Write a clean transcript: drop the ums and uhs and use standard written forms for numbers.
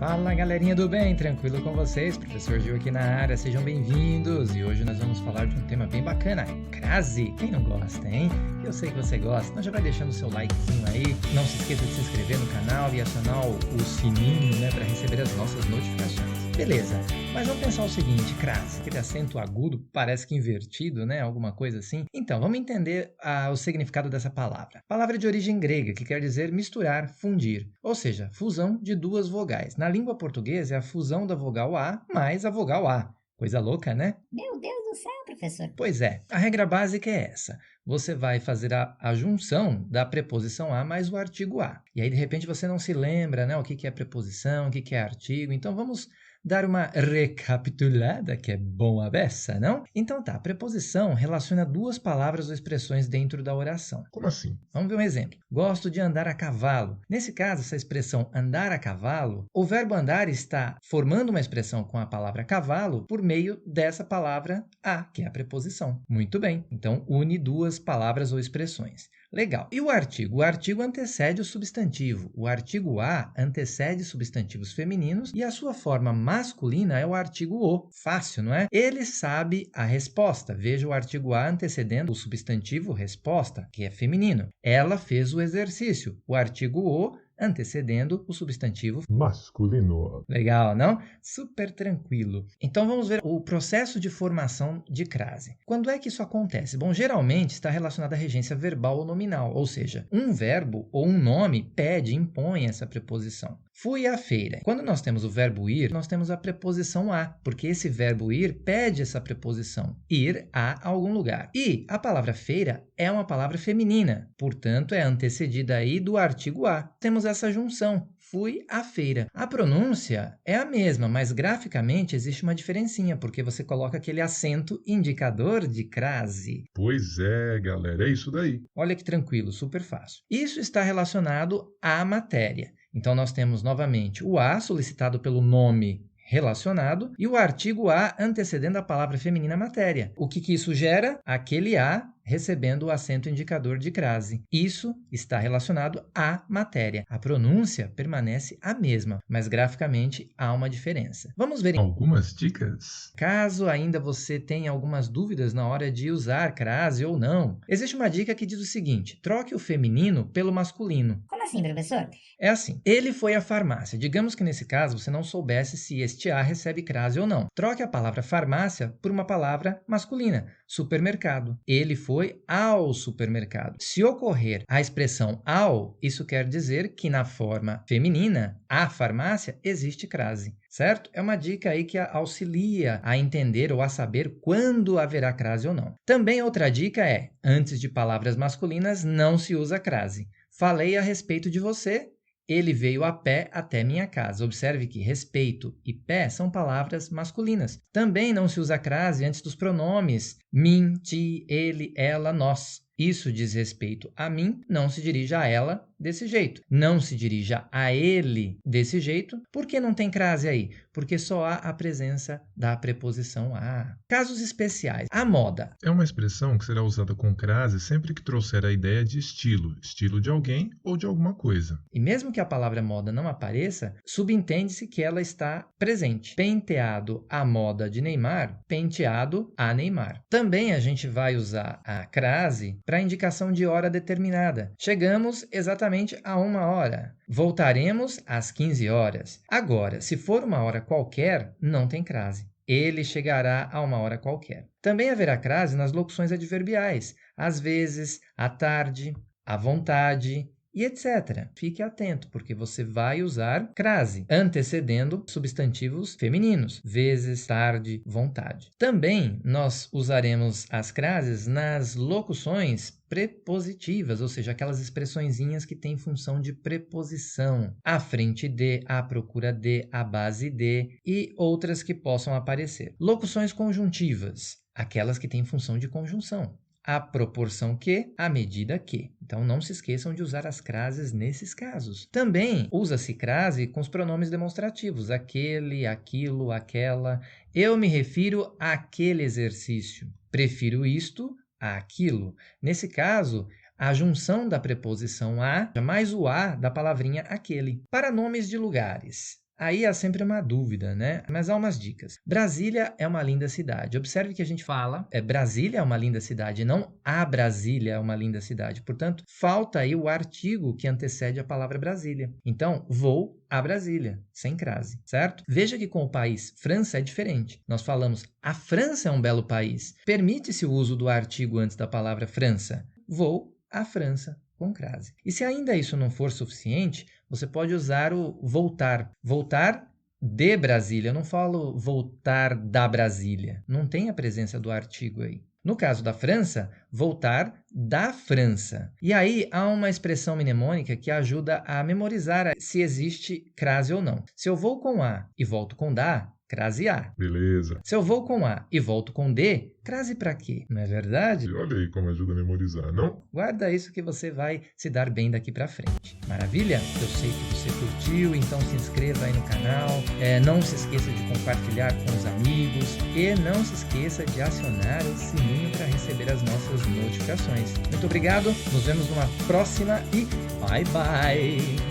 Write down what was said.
Fala galerinha do bem, tranquilo com vocês? Professor Gil aqui na área, sejam bem-vindos! E hoje nós vamos falar de um tema bem bacana, crase! Quem não gosta, hein? Eu sei que você gosta, então já vai deixando o seu likezinho aí, não se esqueça de se inscrever no canal e acionar o sininho, né, para receber as nossas notificações. Beleza, mas vamos pensar o seguinte, crase, aquele acento agudo parece que invertido, né, alguma coisa assim. Então, vamos entender o significado dessa palavra. Palavra de origem grega, que quer dizer misturar, fundir, ou seja, fusão de duas vogais. Na língua portuguesa é a fusão da vogal A mais a vogal A. Coisa louca, né? Meu Deus do céu, professor. Pois é, a regra básica é essa. Você vai fazer a junção da preposição a mais o artigo a. E aí, de repente, você não se lembra, né, o que é preposição, o que é artigo. Então, vamos dar uma recapitulada, que é bom a beça, não? Então tá, a preposição relaciona duas palavras ou expressões dentro da oração. Como assim? Vamos ver um exemplo. Gosto de andar a cavalo. Nesse caso, essa expressão andar a cavalo, o verbo andar está formando uma expressão com a palavra cavalo por meio dessa palavra a, que é a preposição. Muito bem. Então, une duas palavras ou expressões. Legal. E o artigo? O artigo antecede o substantivo. O artigo a antecede substantivos femininos e a sua forma masculina é o artigo o. Fácil, não é? Ele sabe a resposta. Veja o artigo a antecedendo o substantivo resposta, que é feminino. Ela fez o exercício. O artigo o antecedendo o substantivo Masculino. Legal, não? Super tranquilo. Então vamos ver o processo de formação de crase. Quando é que isso acontece? Bom, geralmente está relacionado à regência verbal ou nominal, ou seja, um verbo ou um nome pede, impõe essa preposição. Fui à feira. Quando nós temos o verbo ir, nós temos a preposição a, porque esse verbo ir pede essa preposição, ir a algum lugar. E a palavra feira é uma palavra feminina, portanto é antecedida aí do artigo a. Temos essa junção, fui à feira. A pronúncia é a mesma, mas graficamente existe uma diferencinha, porque você coloca aquele acento indicador de crase. Pois é, galera, é isso daí. Olha que tranquilo, super fácil. Isso está relacionado à matéria. Então, nós temos novamente o a solicitado pelo nome relacionado e o artigo a antecedendo a palavra feminina matéria. O que isso gera? Aquele a recebendo o acento indicador de crase. Isso está relacionado à matéria. A pronúncia permanece a mesma, mas graficamente há uma diferença. Vamos ver. Algumas dicas? Caso ainda você tenha algumas dúvidas na hora de usar crase ou não, existe uma dica que diz o seguinte: troque o feminino pelo masculino. Como assim, professor? É assim, ele foi à farmácia. Digamos que nesse caso você não soubesse se este a recebe crase ou não. Troque a palavra farmácia por uma palavra masculina, supermercado. Ele foi ao supermercado. Se ocorrer a expressão ao, isso quer dizer que na forma feminina, a farmácia, existe crase, certo? É uma dica aí que auxilia a entender ou a saber quando haverá crase ou não. Também outra dica é, antes de palavras masculinas, não se usa crase. Falei a respeito de você. Ele veio a pé até minha casa. Observe que respeito e pé são palavras masculinas. Também não se usa crase antes dos pronomes mim, ti, ele, ela, nós. Isso diz respeito a mim, não se dirija a ela desse jeito. Não se dirija a ele desse jeito. Por que não tem crase aí? Porque só há a presença da preposição a. Casos especiais. A moda. É uma expressão que será usada com crase sempre que trouxer a ideia de estilo, estilo de alguém ou de alguma coisa. E mesmo que a palavra moda não apareça, subentende-se que ela está presente. Penteado à moda de Neymar, penteado a Neymar. Também a gente vai usar a crase para indicação de hora determinada. Chegamos exatamente a 1 hora. Voltaremos às 15 horas. Agora, se for uma hora qualquer, não tem crase. Ele chegará a 1 hora qualquer. Também haverá crase nas locuções adverbiais. Às vezes, à tarde, à vontade e etc. Fique atento, porque você vai usar crase, antecedendo substantivos femininos, vezes, tarde, vontade. Também nós usaremos as crases nas locuções prepositivas, ou seja, aquelas expressõezinhas que têm função de preposição, à frente de, à procura de, à base de e outras que possam aparecer. Locuções conjuntivas, aquelas que têm função de conjunção. À proporção que, à medida que. Então, não se esqueçam de usar as crases nesses casos. Também usa-se crase com os pronomes demonstrativos, aquele, aquilo, aquela. Eu me refiro àquele exercício. Prefiro isto àquilo. Nesse caso, a junção da preposição a mais o a da palavrinha aquele. Para nomes de lugares. Aí há sempre uma dúvida, né? Mas há umas dicas. Brasília é uma linda cidade. Observe que a gente fala, Brasília é uma linda cidade, não a Brasília é uma linda cidade. Portanto, falta aí o artigo que antecede a palavra Brasília. Então, vou a Brasília, sem crase, certo? Veja que com o país França é diferente. Nós falamos, a França é um belo país. Permite-se o uso do artigo antes da palavra França. Vou à França, com crase. E se ainda isso não for suficiente, você pode usar o voltar. Voltar de Brasília. Eu não falo voltar da Brasília. Não tem a presença do artigo aí. No caso da França, voltar da França. E aí há uma expressão mnemônica que ajuda a memorizar se existe crase ou não. Se eu vou com A e volto com da, crase A. Beleza. Se eu vou com A e volto com D, crase para quê? Não é verdade? E olha aí como ajuda a memorizar, não? Guarda isso que você vai se dar bem daqui para frente. Maravilha? Eu sei que você curtiu, então se inscreva aí no canal. Não se esqueça de compartilhar com os amigos e não se esqueça de acionar o sininho para receber as nossas notificações. Muito obrigado, nos vemos numa próxima e bye bye!